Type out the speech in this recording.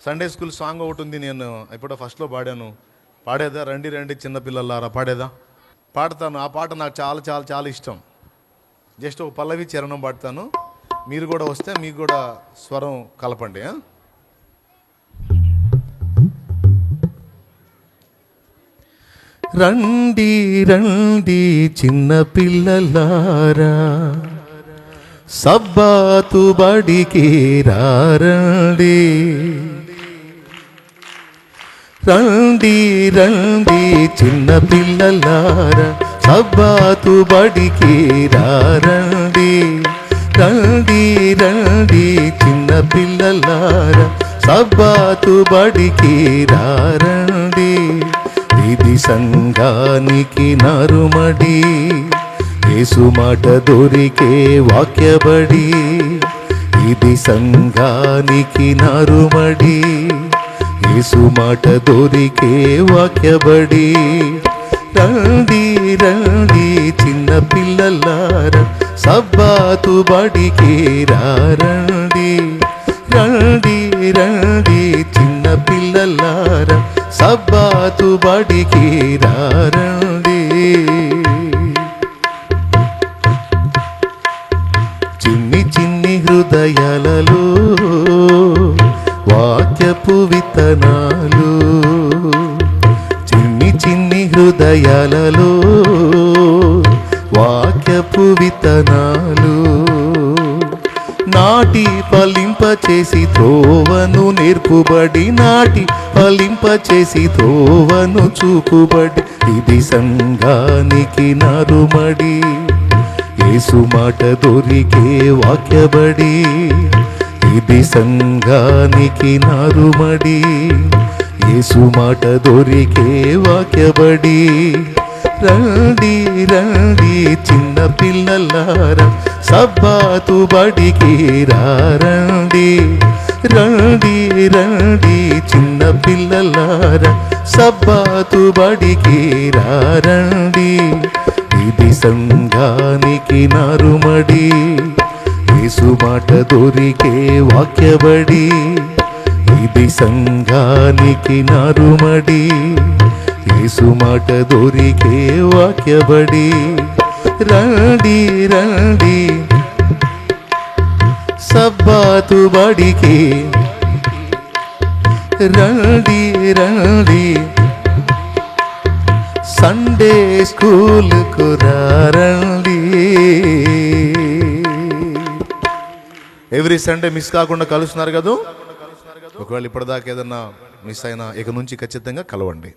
Sunday school song ఒకటి ఉంది, నేను ఎప్పుడో ఫస్ట్లో పాడాను. పాడేదా? రండి రండి చిన్నపిల్లలారా, పాడేదా? పాడతాను. ఆ పాట నాకు చాలా చాలా చాలా ఇష్టం. జస్ట్ ఒక పల్లవి చరణం పాడతాను, మీరు కూడా వస్తే మీకు కూడా స్వరం కలపండి. రండి రండి చిన్నపిల్లలారా, సబ్బాతు బడికి రండి. రండి రండి చిన్నపిల్లలారా, సబ్బాతు బడికి రండి. రండి రండి చిన్నపిల్లలారా, సబ్బాతు బడికి రండి. ఇది సంఘానికి నరుమడి, యేసు మాట దొరికే వాక్యబడి. ఇది సంఘానికి నరుమడి, యేసు మాట దొరికే వాక్యబడి. రండి రండి చిన్నపిల్లలారా, సబ్బాతు బడికి రండి. రండి రండి చిన్నపిల్లలారా, సబ్బాతు బడికి రండి. చిన్ని చిన్ని హృదయాలలో వాక్యపు విత్తనాలు, చిన్ని చిన్ని హృదయాలలో వాక్యపు విత్తనాలు నాటి ఫలింపచేసి త్రోవను నేర్పుబడి. నాటి ఫలింపచేసి త్రోవను చూపుబడి. ఇది సంఘానికి నరుమడి, యేసు మాట దొరికే వాక్యబడి. ఇది సంఘానికి నరుమడి, యేసు మాట దొరికే వాక్యబడి. రండి రండి చిన్నపిల్లలారా, సబ్బాతు బడికి రండి. రండి రండి చిన్నపిల్లలారా, సబ్బాతు బడికి రండి. ఇది సంఘానికి నరుమడి, యేసు మాట దొరికే వాక్యబడి. ఇది సంఘానికి నరుమడి, యేసు మాట దొరికే వాక్యబడి. రండి రండి సబ్బాతు బడికి రండి. రండి సండే స్కూల్కు రండి. ఎవ్రీ సండే మిస్ కాకుండా కలుస్తున్నారు కదా. ఒకవేళ ఇప్పటిదాకా ఏదన్నా మిస్ అయినా ఇక నుంచి ఖచ్చితంగా కలవండి.